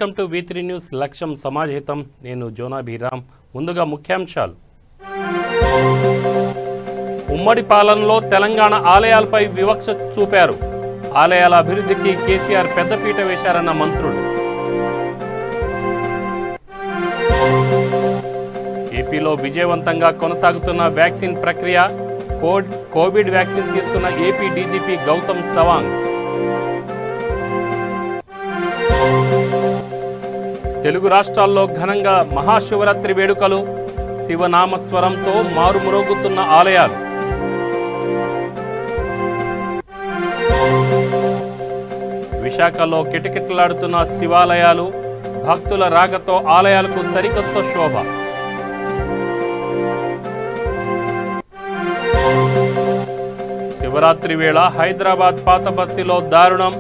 Welcome to V3 news లక్ష్యం సమాజహితం. నేను జోనా బీరామ్. ముందుగా ముఖ్యాంశాలు. ఉమ్మడి పాలనలో తెలంగాణ ఆలయాలపై వివక్షత చూపారు. ఆలయాల అభివృద్ధికి కేసీఆర్ పెద్దపీట వేశారన్న మంత్రులు. ఏపీలో విజయవంతంగా కొనసాగుతున్న వ్యాక్సిన్ ప్రక్రియ. కోవిడ్ వ్యాక్సిన్ తీసుకున్న ఏపీ డీజీపీ గౌతమ్ సవాంగ్. తెలుగు రాష్ట్రాల్లో ఘనంగా మహాశివరాత్రి వేడుకలు. శివనామస్వరంతో మారుమ్రోగుతున్న ఆలయాలు. విశాఖలో కిటకిటలాడుతున్న శివాలయాలు. భక్తుల రాకతో ఆలయాలకు సరికొత్త శోభ. శివరాత్రి వేళ హైదరాబాద్ పాత బస్తీలో దారుణం.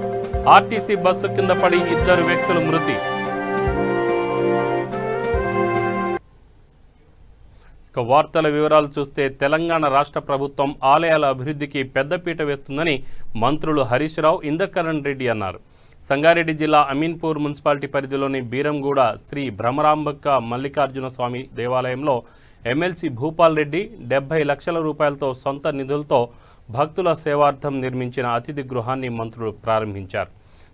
ఆర్టీసీ బస్సు కింద పడి 2 వ్యక్తులు మృతి. ఇక వార్తల వివరాలు చూస్తే, తెలంగాణ రాష్ట్ర ప్రభుత్వం ఆలయాల అభివృద్ధికి పెద్దపీట వేస్తుందని మంత్రులు హరీష్ రావు, ఇంద్రకరణ్ రెడ్డి అన్నారు. సంగారెడ్డి జిల్లా అమీన్పూర్ మున్సిపాలిటీ పరిధిలోని బీరంగూడ శ్రీ భ్రమరాంబక్క మల్లికార్జున స్వామి దేవాలయంలో ఎమ్మెల్సీ భూపాల్ రెడ్డి 70 లక్షల రూపాయలతో సొంత నిధులతో భక్తుల సేవార్థం నిర్మించిన అతిథి గృహాన్ని మంత్రులు ప్రారంభించారు.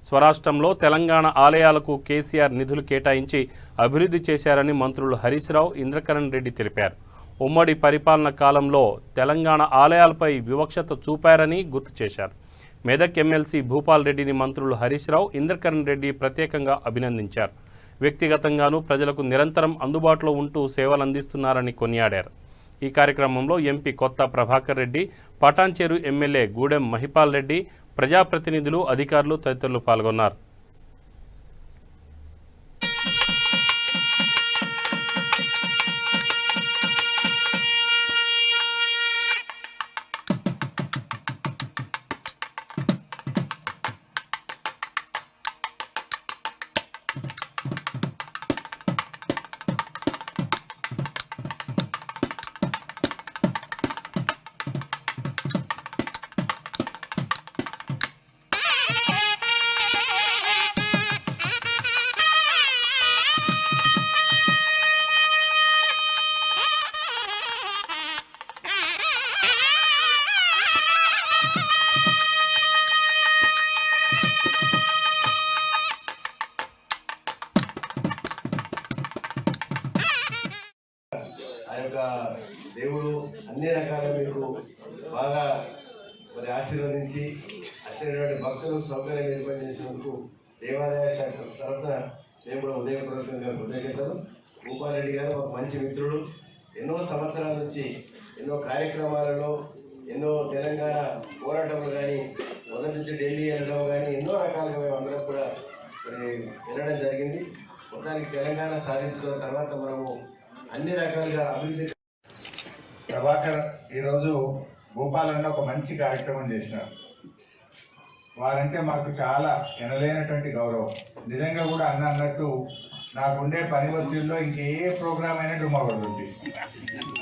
స్వరాష్ట్రంలో తెలంగాణ ఆలయాలకు కేసీఆర్ నిధులు కేటాయించి అభివృద్ధి చేశారని మంత్రులు హరీష్ రావు, ఇంద్రకరణ్ రెడ్డి తెలిపారు. ఉమ్మడి పరిపాలన కాలంలో తెలంగాణ ఆలయాలపై వివక్షత చూపారని గుర్తు చేశారు. మెదక్ ఎమ్మెల్సీ భూపాల్ రెడ్డిని మంత్రులు హరీష్ రావు, ఇంద్రకరణ్ రెడ్డి ప్రత్యేకంగా అభినందించారు. వ్యక్తిగతంగానూ ప్రజలకు నిరంతరం అందుబాటులో ఉంటూ సేవలందిస్తున్నారని కొనియాడారు. ఈ కార్యక్రమంలో ఎంపీ కొత్త ప్రభాకర్ రెడ్డి, పటాన్చేరు ఎమ్మెల్యే గూడెం మహిపాల్ రెడ్డి, ప్రజాప్రతినిధులు, అధికారులు తదితరులు పాల్గొన్నారు. దేవుడు అన్ని రకాలుగా మీకు బాగా ఆశీర్వదించి వచ్చినటువంటి భక్తులకు సౌకర్యం ఏర్పాటు చేసినందుకు దేవాదాయ శాఖ తరఫున మేము కూడా ఉదయపూర్వకంగా కృతజ్ఞతలు. భూపాల్ రెడ్డి గారు ఒక మంచి మిత్రుడు. ఎన్నో సంవత్సరాల నుంచి ఎన్నో కార్యక్రమాలలో, ఎన్నో తెలంగాణ పోరాటంలో కానీ, మొదటి నుంచి ఢిల్లీ వెళ్ళడం కానీ ఎన్నో రకాలుగా మేము అందరం కూడా వెళ్ళడం జరిగింది. మొత్తానికి తెలంగాణ సాధించుకున్న తర్వాత మనము అన్ని రకాలుగా అభివృద్ధి. ప్రభాకర్ ఈరోజు భూపాలన్న ఒక మంచి కార్యక్రమం చేసినారు. వారంటే మాకు చాలా ఎనలేనటువంటి గౌరవం. నిజంగా కూడా అన్నట్టు నాకుండే పని ఒత్తిడిలో ఇంకే ప్రోగ్రామ్ అయినా డుమ్మబడుతుంది.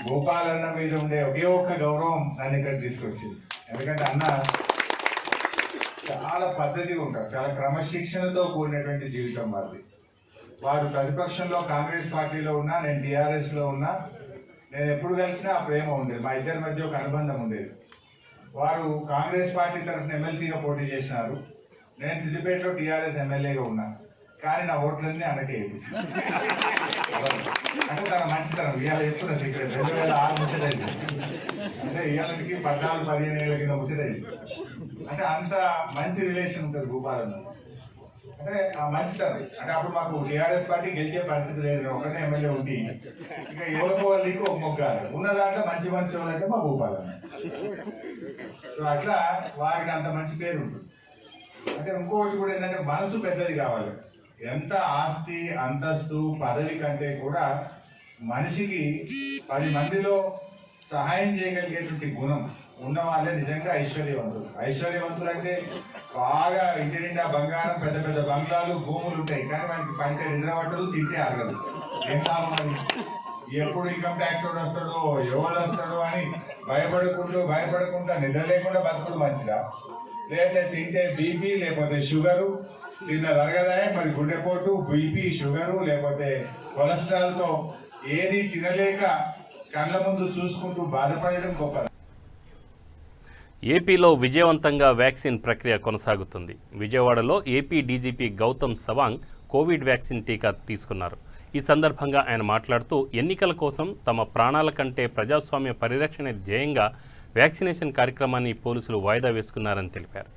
భూపాలన్న మీద ఉండే ఒకే ఒక్క గౌరవం నన్ను ఇక్కడ తీసుకొచ్చింది. ఎందుకంటే అన్న చాలా పద్ధతిగా ఉంటారు, చాలా క్రమశిక్షణతో కూడినటువంటి జీవితం వారిది. వారు ప్రతిపక్షంలో కాంగ్రెస్ పార్టీలో ఉన్నా, నేను టీఆర్ఎస్లో ఉన్నా, నేను ఎప్పుడు కలిసినా ఆ ప్రేమ ఉండేది. మా ఇద్దరి మధ్య ఒక అనుబంధం ఉండేది. వారు కాంగ్రెస్ పార్టీ తరఫున ఎమ్మెల్సీగా పోటీ చేసినారు. నేను సిద్దిపేటలో టీఆర్ఎస్ ఎమ్మెల్యేగా ఉన్నా. కానీ నా ఓట్లన్నీ అన్నకే వేయించింది. అంటే తన మంచితనం ఇవాళ చెప్తున్నా సీక్రెట్. 2006 ముచ్చటైంది అంటే ఇవాళకి 14-15 ఏళ్ళ కింద ముచ్చటైంది. అంటే అంత మంచి రిలేషన్ ఉంటుంది భూపాలన్న. అంటే ఆ మంచితనం. అంటే అప్పుడు మాకు టీఆర్ఎస్ పార్టీ గెలిచే పరిస్థితి లేదు. ఒకనే ఎమ్మెల్యే ఉండి ఇక ఎవరికి ఒక మొగ్గాలి ఉన్న దాంట్లో మంచి మంచి వాళ్ళంటే మా భూపాలన్న. సో అట్లా వారికి అంత మంచి పేరు ఉంటుంది. అంటే ఇంకొకటి కూడా ఏంటంటే మనసు పెద్దది కావాలి. ఎంత ఆస్తి, అంతస్తు, పదవి కంటే కూడా మనిషికి 10 మందిలో సహాయం చేయగలిగేటువంటి గుణం ఉన్న వాళ్ళే నిజంగా ఐశ్వర్యవంతులు. ఐశ్వర్యవంతులు అంటే బాగా ఇంటి నిండా బంగారం, పెద్ద పెద్ద బంగ్లాలు, భూములు ఉంటాయి, కానీ మనకి పంటే నిద్ర పట్టదు, తింటే అరగదు. ఏం లాభం అది? ఎప్పుడు ఇన్కమ్ ట్యాక్స్ వస్తాడో, ఎవడు వస్తాడో అని భయపడకుండా నిద్ర లేకుండా బతుకుడు మంచిదా? లేకపోతే తింటే బీపీ, లేకపోతే షుగరు, తిన్నది అరగదా? మరి గుండెపోటు, బీపీ, షుగరు లేకపోతే కొలెస్ట్రాల్ తో ఏది తినలేక కళ్ళ ముందు చూసుకుంటూ బాధపడడం గొప్ప. ఏపీలో విజయవంతంగా వ్యాక్సిన్ ప్రక్రియ కొనసాగుతుంది. విజయవాడలో AP DGP Gautam Sawang Covid vaccine టీకా తీసుకున్నారు. ఈ సందర్భంగా ఆయన మాట్లాడుతూ ఎన్నికల కోసం తమ ప్రాణాల కంటే ప్రజాస్వామ్య పరిరక్షణ ధ్యేయంగా వ్యాక్సినేషన్ కార్యక్రమాన్ని పోలీసులు వాయిదా వేసుకున్నారని తెలిపారు.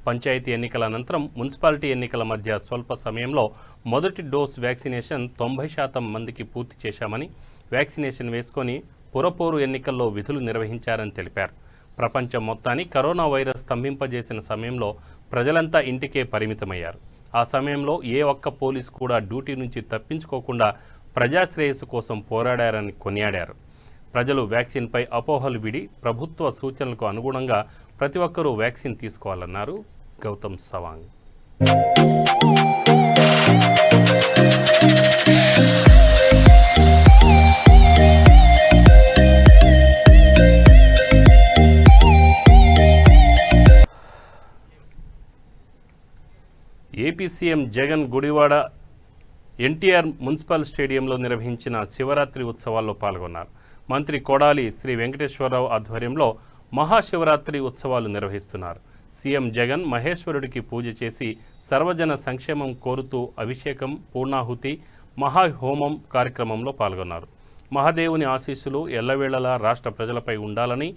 పంచాయతీ ఎన్నికల అనంతరం మున్సిపాలిటీ ఎన్నికల మధ్య స్వల్ప సమయంలో మొదటి డోస్ వ్యాక్సినేషన్ 90% మందికి పూర్తి చేశామని, వ్యాక్సినేషన్ వేసుకొని పురపోరు ఎన్నికల్లో విధులు నిర్వహించారని తెలిపారు. ప్రపంచం మొత్తాన్ని కరోనా వైరస్ స్తంభింపజేసిన సమయంలో ప్రజలంతా ఇంటికే పరిమితమయ్యారు. ఆ సమయంలో ఏ ఒక్క పోలీసు కూడా డ్యూటీ నుంచి తప్పించుకోకుండా ప్రజాశ్రేయస్సు కోసం పోరాడారని కొనియాడారు. ప్రజలు వ్యాక్సిన్పై అపోహలు విడి ప్రభుత్వ సూచనలకు అనుగుణంగా ప్రతి ఒక్కరూ వ్యాక్సిన్ తీసుకోవాలన్నారు Gautam Sawang. AP CM Jagan Gudivada NTR municipal స్టేడియంలో నిర్వహించిన శివరాత్రి ఉత్సవాల్లో పాల్గొన్నారు. మంత్రి కొడాలి శ్రీ వెంకటేశ్వరరావు ఆధ్వర్యంలో మహాశివరాత్రి ఉత్సవాలు నిర్వహిస్తున్నారు. సీఎం జగన్ మహేశ్వరుడికి పూజ చేసి సర్వజన సంక్షేమం కోరుతూ అభిషేకం, పూర్ణాహుతి, మహాహోమం కార్యక్రమంలో పాల్గొన్నారు. మహాదేవుని ఆశీస్సులు ఎల్లవేళలా రాష్ట్ర ప్రజలపై ఉండాలని,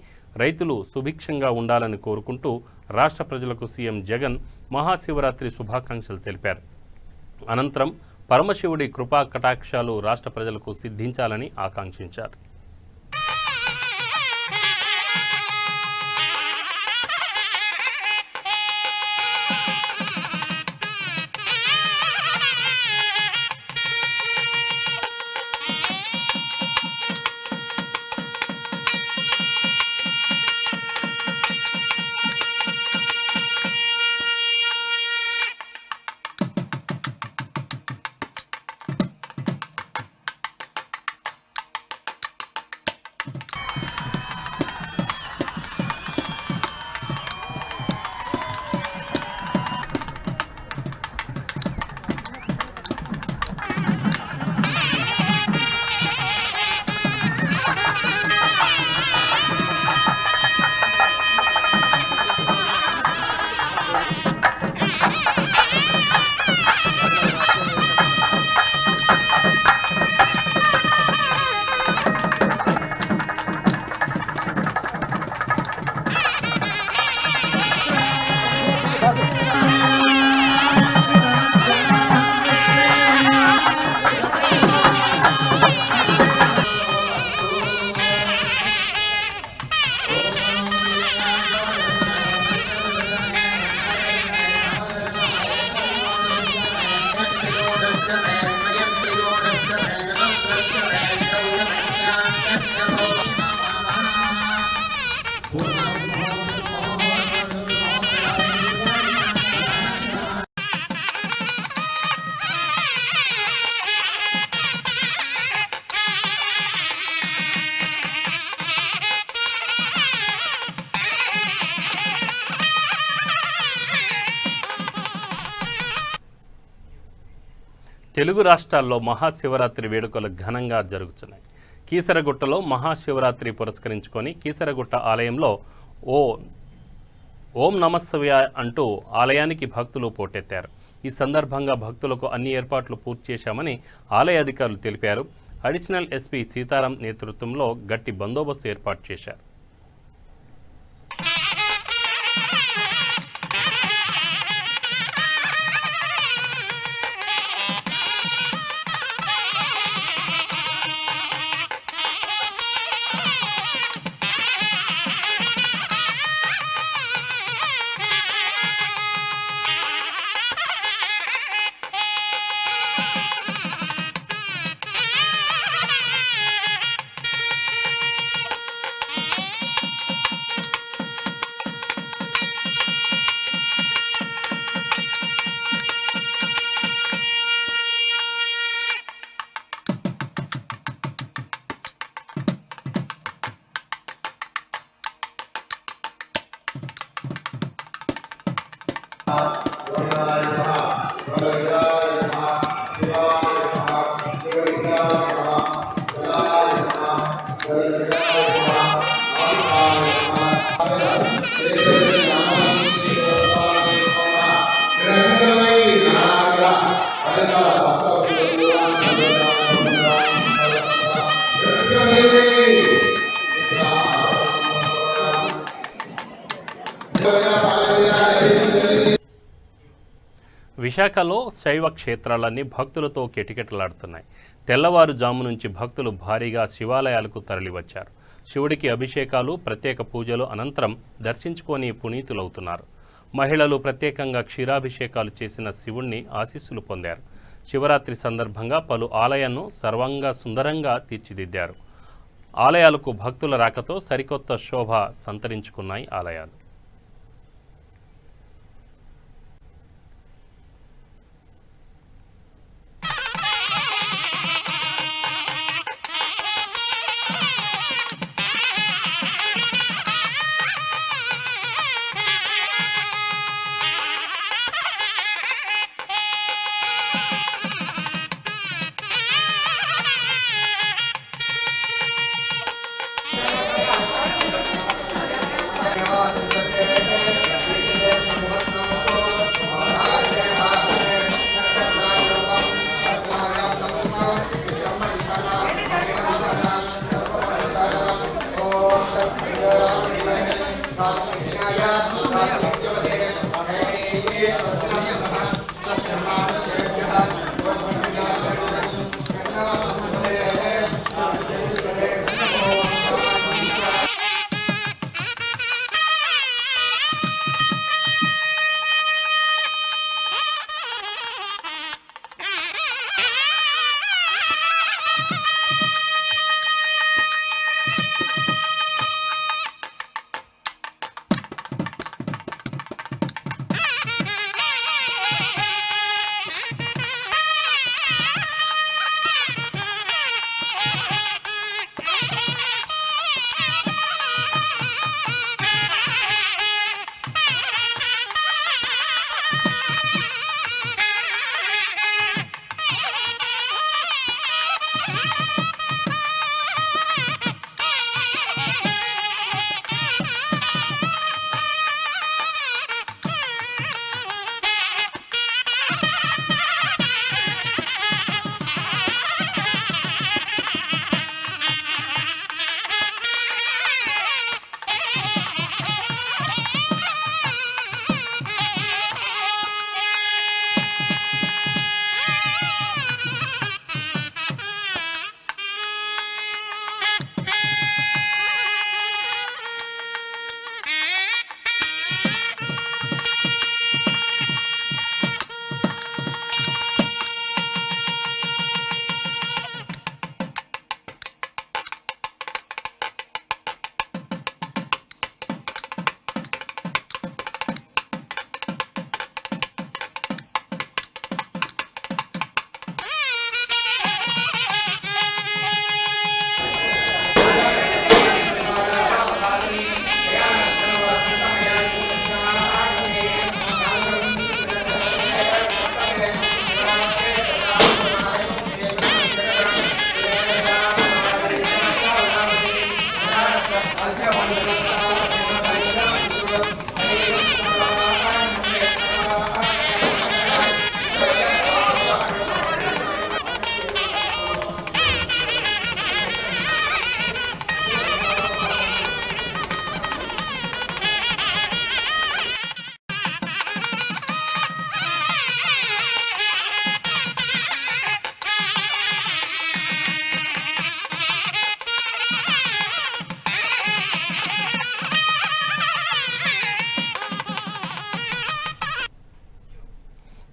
రైతులు సుభిక్షంగా ఉండాలని కోరుకుంటూ రాష్ట్ర ప్రజలకు సీఎం జగన్ మహాశివరాత్రి శుభాకాంక్షలు తెలిపారు. అనంతరం పరమశివుడి కృపా కటాక్షాలు రాష్ట్ర ప్రజలకు సిద్ధించాలని ఆకాంక్షించారు. తెలుగు రాష్ట్రాల్లో మహాశివరాత్రి వేడుకలు ఘనంగా జరుగుతున్నాయి. కీసరగుట్టలో మహాశివరాత్రి పురస్కరించుకొని కీసరగుట్ట ఆలయంలో ఓం నమఃశివాయ అంటూ ఆలయానికి భక్తులు పోటెత్తారు. ఈ సందర్భంగా భక్తులకు అన్ని ఏర్పాట్లు పూర్తి చేశామని ఆలయ అధికారులు తెలిపారు. అడిషనల్ ఎస్పీ సీతారాం నేతృత్వంలో గట్టి బందోబస్తు ఏర్పాటు చేశారు. విశాఖలో శైవ క్షేత్రాలన్నీ భక్తులతో కిటకిటలాడుతున్నాయి. తెల్లవారుజాము నుంచి భక్తులు భారీగా శివాలయాలకు తరలివచ్చారు. శివుడికి అభిషేకాలు, ప్రత్యేక పూజలు అనంతరం దర్శించుకొని పునీతులవుతున్నారు. మహిళలు ప్రత్యేకంగా క్షీరాభిషేకాలు చేసిన శివుణ్ణి ఆశీస్సులు పొందారు. శివరాత్రి సందర్భంగా పలు ఆలయాలను సర్వంగా సుందరంగా తీర్చిదిద్దారు. ఆలయాలకు భక్తుల రాకతో సరికొత్త శోభ సంతరించుకున్నాయి ఆలయాలు.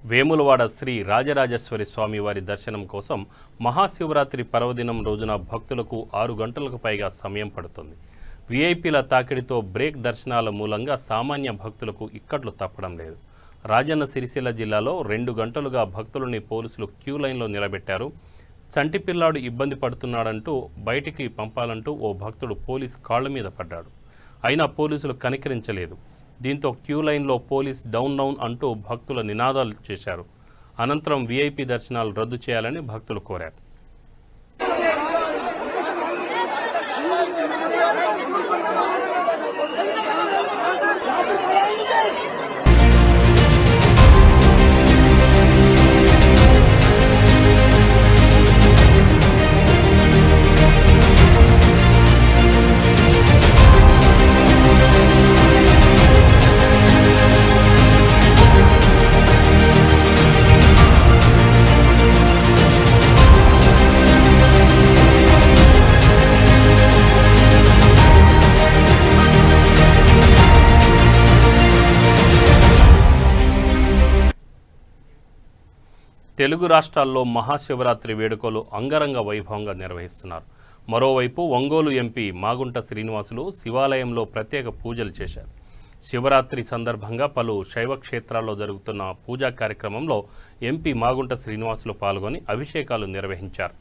వేములవాడ శ్రీ రాజరాజేశ్వరి స్వామి వారి దర్శనం కోసం మహాశివరాత్రి పర్వదినం రోజున భక్తులకు 6 గంటలకు పైగా సమయం పడుతుంది. వీఐపీల తాకిడితో బ్రేక్ దర్శనాల మూలంగా సామాన్య భక్తులకు ఇక్కట్లు తప్పడం లేదు. రాజన్న సిరిసిల్ల జిల్లాలో 2 గంటలుగా భక్తులని పోలీసులు క్యూ లైన్లో నిలబెట్టారు. చంటి పిల్లాడు ఇబ్బంది పడుతున్నాడంటూ బయటికి పంపాలంటూ ఓ భక్తుడు పోలీస్ కాళ్ల మీద పడ్డాడు. అయినా పోలీసులు కనికరించలేదు. దీంతో క్యూ లైన్లో పోలీస్ డౌన్ డౌన్ అంటూ భక్తుల నినాదాలు చేశారు. అనంతరం వీఐపీ దర్శనాలు రద్దు చేయాలని భక్తులు కోరారు. తెలుగు రాష్ట్రాల్లో మహాశివరాత్రి వేడుకలు అంగరంగ వైభవంగా నిర్వహిస్తున్నారు. మరోవైపు ఒంగోలు ఎంపీ మాగుంట శ్రీనివాసులు శివాలయంలో ప్రత్యేక పూజలు చేశారు. శివరాత్రి సందర్భంగా పలు శైవ క్షేత్రాల్లో జరుగుతున్న పూజా కార్యక్రమంలో ఎంపీ మాగుంట శ్రీనివాసులు పాల్గొని అభిషేకాలు నిర్వహించారు.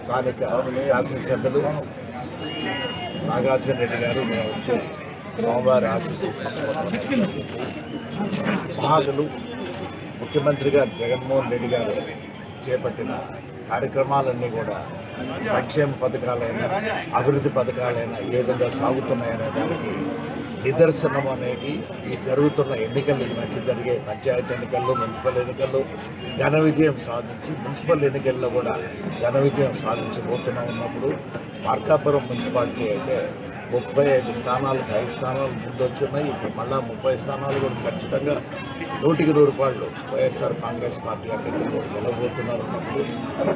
స్థానిక శాసనసభ్యులు నాగార్జున రెడ్డి గారు మేము వచ్చి సోమవారి ఆశీస్సులు మహాశులు ముఖ్యమంత్రి గారు జగన్మోహన్ రెడ్డి గారు చేపట్టిన కార్యక్రమాలన్నీ కూడా సంక్షేమ పథకాలైనా అభివృద్ధి పథకాలైనా ఏ విధంగా సాగుతున్నాయనే దానికి నిదర్శనం అనేది ఈ జరుగుతున్న ఎన్నికలు ఈ మధ్య జరిగే పంచాయతీ ఎన్నికల్లో మున్సిపల్ ఎన్నికల్లో ఘన విజయం సాధించి మున్సిపల్ ఎన్నికల్లో కూడా ఘన విజయం సాధించబోతున్నా ఉన్నప్పుడు మార్కాపురం మున్సిపాలిటీ అయితే 35 స్థానాలకు 5 స్థానాలు ముందొచ్చున్నాయి. ఇప్పుడు మళ్ళా 30 స్థానాలు కూడా ఖచ్చితంగా 100% వైఎస్ఆర్ కాంగ్రెస్ పార్టీ అభ్యర్థులు గెలవబోతున్నారు. అన్నప్పుడు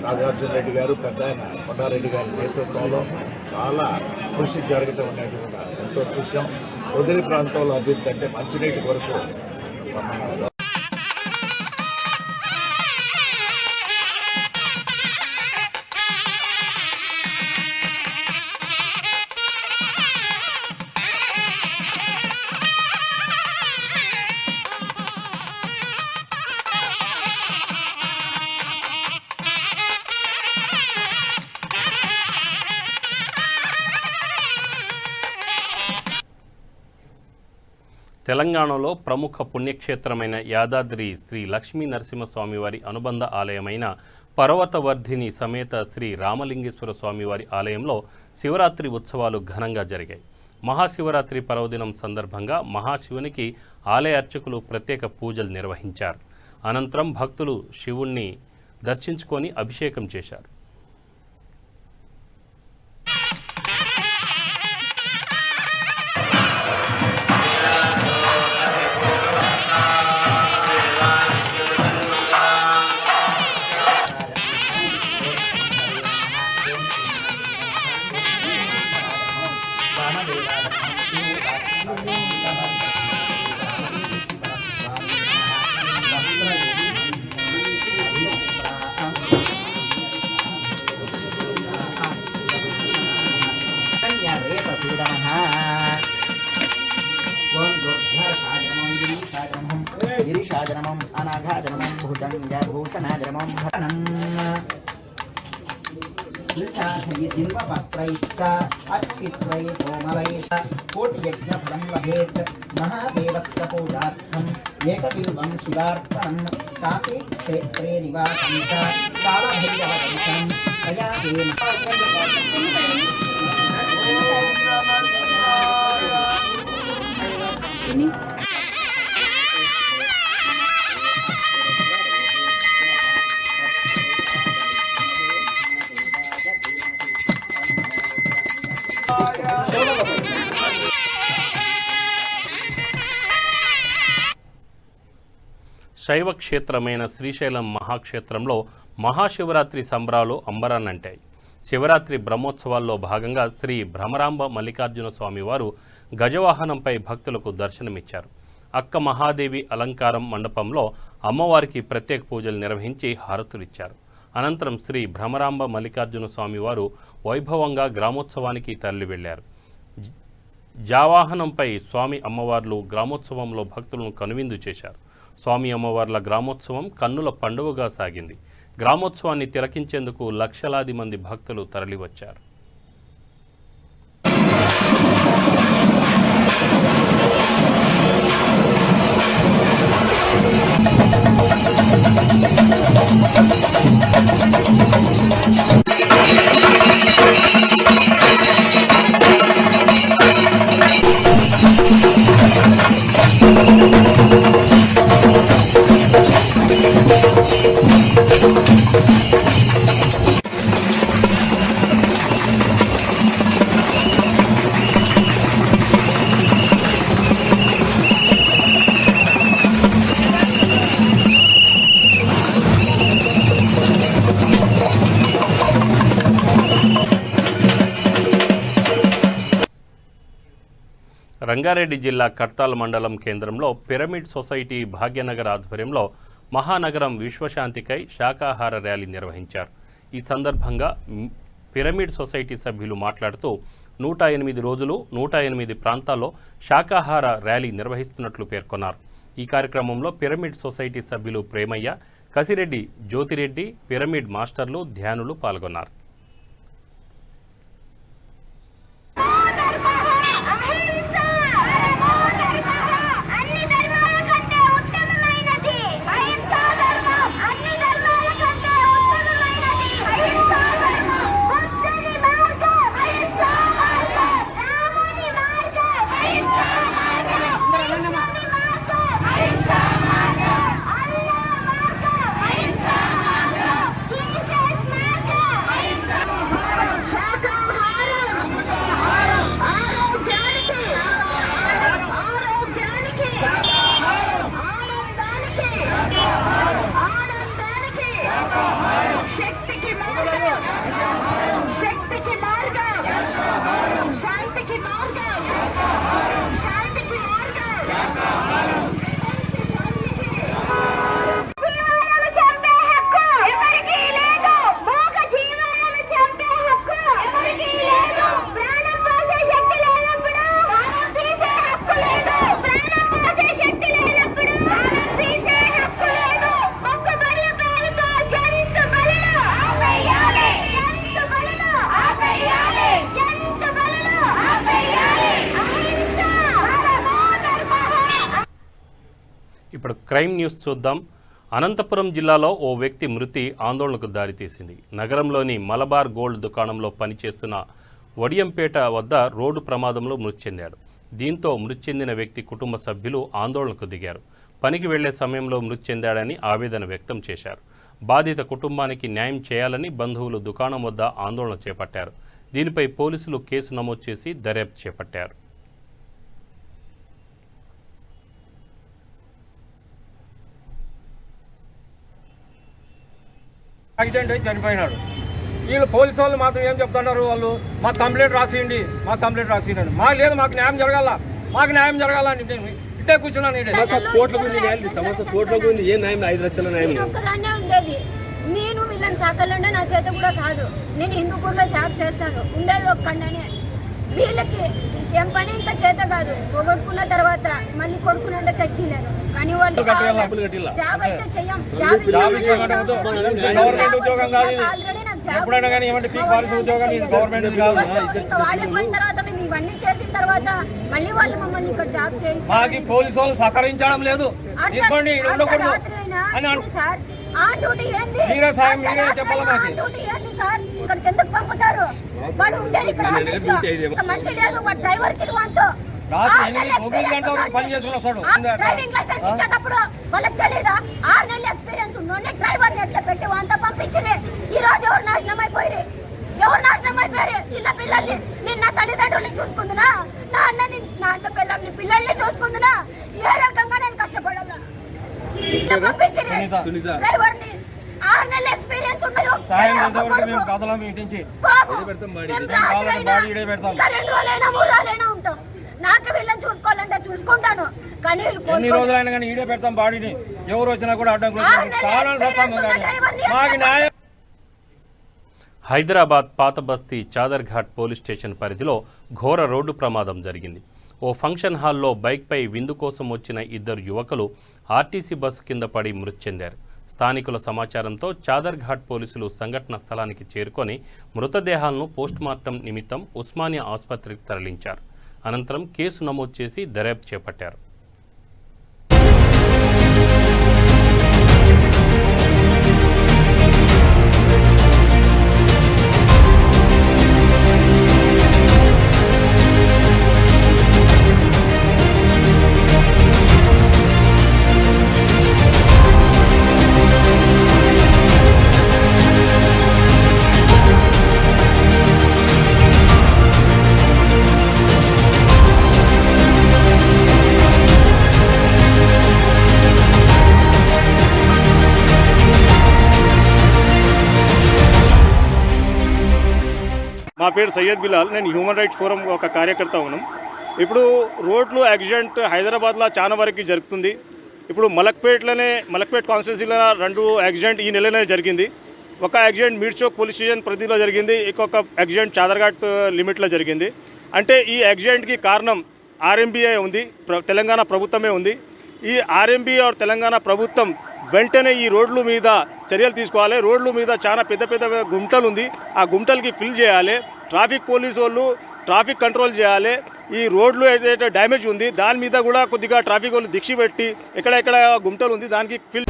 నాగార్జున రెడ్డి గారు పెద్ద ఆయన కొండారెడ్డి గారి నేతృత్వంలో చాలా కృషి జరగటం అనేది కూడా ఎంతో చూసాం. వదిలి ప్రాంతంలో అభివృద్ధి అంటే మంచినీటి కొరకు తెలంగాణలో ప్రముఖ పుణ్యక్షేత్రమైన యాదాద్రి శ్రీ లక్ష్మీ నరసింహస్వామివారి అనుబంధ ఆలయమైన పర్వతవర్ధిని సమేత శ్రీ రామలింగేశ్వర స్వామివారి ఆలయంలో శివరాత్రి ఉత్సవాలు ఘనంగా జరిగాయి. మహాశివరాత్రి పర్వదినం సందర్భంగా మహాశివునికి ఆలయ అర్చకులు ప్రత్యేక పూజలు నిర్వహించారు. అనంతరం భక్తులు శివుణ్ణి దర్శించుకొని అభిషేకం చేశారు. గిరిశాజనమం అనాఘాజనమం భుజంగభూషణాజనమం బిల్వపత్రైశ్చ అక్షిత్రై కోమలైశ్చ కోటియజ్ఞఫలం లభేత్ మహాదేవస్య పూజార్థం ఏకబిల్వం శివార్పణం కాశీ క్షేత్రే నివాసం చ కాలభైరవదర్శనం ప్రయాగేన శైవ క్షేత్రమైన శ్రీశైలం మహాక్షేత్రంలో మహాశివరాత్రి సంబరాలు అంబరాన్నంటాయి. శివరాత్రి బ్రహ్మోత్సవాల్లో భాగంగా శ్రీ భ్రమరాంబ మల్లికార్జున స్వామివారు గజవాహనంపై భక్తులకు దర్శనమిచ్చారు. అక్క మహాదేవి అలంకారం మండపంలో అమ్మవారికి ప్రత్యేక పూజలు నిర్వహించి హారతులిచ్చారు. అనంతరం శ్రీ భ్రమరాంబ మల్లికార్జున స్వామివారు వైభవంగా గ్రామోత్సవానికి తరలి వెళ్లారు. జావాహనంపై స్వామి అమ్మవార్లు గ్రామోత్సవంలో భక్తులను కనువిందు చేశారు. స్వామి అమ్మవార్ల గ్రామోత్సవం కన్నుల పండువగా సాగింది. గ్రామోత్సవాన్ని తిలకించేందుకు లక్షలాది మంది భక్తులు తరలివచ్చారు. రంగారెడ్డి జిల్లా కడ్తాల్ మండలం కేంద్రంలో పిరమిడ్ సొసైటీ భాగ్యనగర్ ఆధ్వర్యంలో మహానగరం విశ్వశాంతికై శాకాహార ర్యాలీ నిర్వహించారు. ఈ సందర్భంగా పిరమిడ్ సొసైటీ సభ్యులు మాట్లాడుతూ 108 రోజులు 108 ప్రాంతాల్లో శాకాహార ర్యాలీ నిర్వహిస్తున్నట్లు పేర్కొన్నారు. ఈ కార్యక్రమంలో పిరమిడ్ సొసైటీ సభ్యులు ప్రేమయ్య, కసిరెడ్డి జ్యోతిరెడ్డి, పిరమిడ్ మాస్టర్లు, ధ్యానులు పాల్గొన్నారు. ఇప్పుడు క్రైమ్ న్యూస్ చూద్దాం. అనంతపురం జిల్లాలో ఓ వ్యక్తి మృతి ఆందోళనకు దారితీసింది. నగరంలోని మలబార్ గోల్డ్ దుకాణంలో పనిచేస్తున్న వడియంపేట వద్ద రోడ్డు ప్రమాదంలో మృతి చెందాడు. దీంతో మృతి చెందిన వ్యక్తి కుటుంబ సభ్యులు ఆందోళనకు దిగారు. పనికి వెళ్లే సమయంలో మృతి చెందాడని ఆవేదన వ్యక్తం చేశారు. బాధిత కుటుంబానికి న్యాయం చేయాలని బంధువులు దుకాణం వద్ద ఆందోళన చేపట్టారు. దీనిపై పోలీసులు కేసు నమోదు చేసి దర్యాప్తు చేపట్టారు. యాక్సిడెంట్ అయి చనిపోయినాడు. వీళ్ళు పోలీసు వాళ్ళు మాత్రం ఏం చెప్తున్నారు, వాళ్ళు మాకు కంప్లైంట్ రాసియండి, మాకు కంప్లైంట్ రాసియండి. మాకు లేదు, మాకు న్యాయం జరగాల, మాకు న్యాయం జరగాల అని ఇట్టే కూర్చున్నాను. కోట్ల గురించి సమస్య కోట్ల గురించి ఏ న్యాయం, 5 లక్షల న్యాయం ఒక్కదాన్నే ఉండేది. నేను వీళ్ళని సాకాలంటే నా చేత కూడా కాదు. నేను హిందూపూర్లో జాబ్ చేస్తాను, ఉండేది ఒక్కడనే. వీళ్ళకి ఏం పని ఇంకా చేత కాదు. పోగొట్టుకున్న తర్వాత మళ్ళీ కొడుకునంటే తెచ్చిలేరు. కానీ వాళ్ళు జాబ్ అయితే చెయ్యం. గవర్నమెంట్ ఉద్యోగం కాదు, ఎప్పుడైనా కానీ ఏమంటే ఉద్యోగం గవర్నమెంట్ కాదు. వాడిపోయిన తర్వాత మేము ఇవన్నీ చేసిన తర్వాత మళ్ళీ వాళ్ళు మమ్మల్ని ఇక్కడ జాబ్ చేసి మాకు పోలీసు వాళ్ళు సహకరించడం లేదు. ఇవ్వండి, ఉండకూడదు అని సార్. ఆ డ్యూటీ ఏంది? మీరే సాయం, మీరే చెప్పాలి. మాకు డ్యూటీ ఏంది సార్? ఇక్కడికి ఎందుకు పంపుతారు? వాడు ఉండేది ఇక్కడ మనిషి లేదు. వాడు డ్రైవర్ చిరువంతో రాత్రి 8-9 గంటల వరకు పని చేసుకుని వస్తాడు. డ్రైవింగ్ లైసెన్స్ ఇచ్చేటప్పుడు వాళ్ళకి తెలీదా? 6 నెలల ఎక్స్పీరియన్స్ ఉన్నోని డ్రైవర్ ఎట్లా పెట్టి వంతా పంపించింది. ఈ రోజు ఎవరు నాశనం అయిపోయి, ఎవరు నాశనం అయిపోయారు? చిన్న పిల్లల్ని, నేను నా తల్లిదండ్రుల్ని చూసుకుందునా, నా అన్నని, నా అన్న పిల్లల్ని చూసుకుందునా? ఏ రకంగా నేను కష్టపడాలా? ఇట్లా పంపించింది డ్రైవర్ ని. 6 నెలల ఎక్స్పీరియన్స్ ఉన్నది. సాయం చేసేవారికి మేము కథలం ఇంటించి 2 రోజులైనా 3 రోజులైనా ఉంటాం. నాకు వీళ్ళని చూసుకోవాలంటే చూసుకుంటాను, కానీ ఎన్ని రోజులైనా కానీ ఈడే పెడతాం బాడీని. ఎవరు వచ్చినా కూడా అడ్డం మాకు న్యాయం. హైదరాబాద్ పాత బస్తీ చాదర్ఘాట్ పోలీస్ స్టేషన్ పరిధిలో ఘోర రోడ్డు ప్రమాదం జరిగింది. ఓ ఫంక్షన్ హాల్లో బైక్పై విందు కోసం వచ్చిన ఇద్దరు యువకులు ఆర్టీసీ బస్సు కింద పడి మృతి చెందారు. స్థానికుల సమాచారంతో చాదర్ఘాట్ పోలీసులు సంఘటన స్థలానికి చేరుకొని మృతదేహాలను పోస్టుమార్టం నిమిత్తం ఉస్మానియా ఆసుపత్రికి తరలించారు. అనంతరం కేసు నమోదు చేసి దర్యాప్తు చేపట్టారు. మా పేరు సయ్యద్ బిలాల్. నేను హ్యూమన్ రైట్స్ ఫోరం ఒక కార్యకర్త ఉన్నాం. ఇప్పుడు రోడ్లు యాక్సిడెంట్ హైదరాబాద్లో చాలా వరకు జరుగుతుంది. ఇప్పుడు మలక్పేట్ కాన్స్టిట్యున్సీలో 2 యాక్సిడెంట్ ఈ నెలనే జరిగింది. ఒక యాక్సిడెంట్ మీర్చోక్ పోలీస్ స్టేషన్ పరిధిలో జరిగింది, ఇంకొక యాక్సిడెంట్ చాదర్ఘాట్ లిమిట్లో జరిగింది. అంటే ఈ యాక్సిడెంట్కి కారణం ఆర్ఎంబీఐ ఉంది, తెలంగాణ ప్రభుత్వమే ఉంది. ఈ ఆర్ఎంబీ తెలంగాణ ప్రభుత్వం వెంటనే ఈ రోడ్ల మీద చర్యలు తీసుకోవాలి. రోడ్ల మీద చాలా పెద్ద పెద్ద గుంటలు ఉంది, ఆ గుంటలకి ఫిల్ చేయాలి. ట్రాఫిక్ పోలీసు వాళ్ళు ట్రాఫిక్ కంట్రోల్ చేయాలి. ఈ రోడ్లు ఏదైతే డ్యామేజ్ ఉంది దాని మీద కూడా కొద్దిగా ట్రాఫిక్ వాళ్ళు దీక్ష పెట్టి ఎక్కడెక్కడ గుంటలు ఉంది దానికి ఫిల్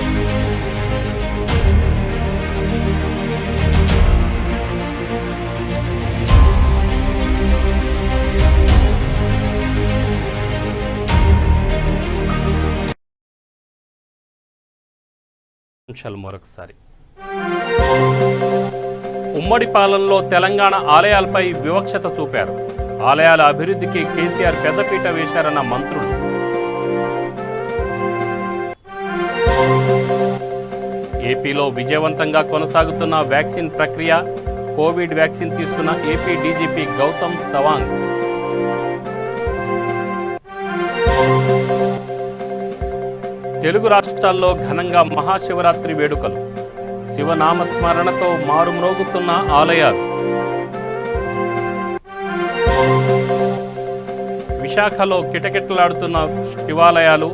మరొకసారి. ఉమ్మడి పాలనలో తెలంగాణ ఆలయాలపై వివక్షత చూపారు. ఆలయాల అభివృద్ధికి కేసీఆర్ పెద్దపీట వేశారన్న మంత్రులు. ఏపీలో విజయవంతంగా కొనసాగుతున్న వ్యాక్సిన్ ప్రక్రియ. కోవిడ్ వ్యాక్సిన్ తీసుకున్న ఏపీ డీజీపీ గౌతమ్ సవాంగ్. తెలుగు రాష్ట్రాల్లో ఘనంగా మహాశివరాత్రి వేడుకలు. శివనామస్మరణతో మారుమ్రోగుతున్న ఆలయాలు. విశాఖలో కిటకిటలాడుతున్న శివాలయాలు.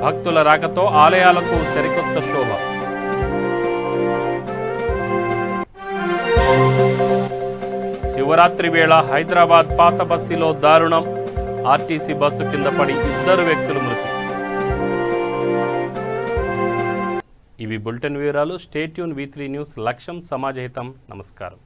భక్తుల రాకతో ఆలయాలకు సరికొత్త శోభ. శివరాత్రి వేళ హైదరాబాద్ పాత బస్తీలో దారుణం. ఆర్టీసీ బస్సు కింద పడి 2 వ్యక్తులు మృతి. ఇవి బులెటిన్ వివరాలు. Stay tune V3 news. లక్ష్యం సమాజహితం. నమస్కారం.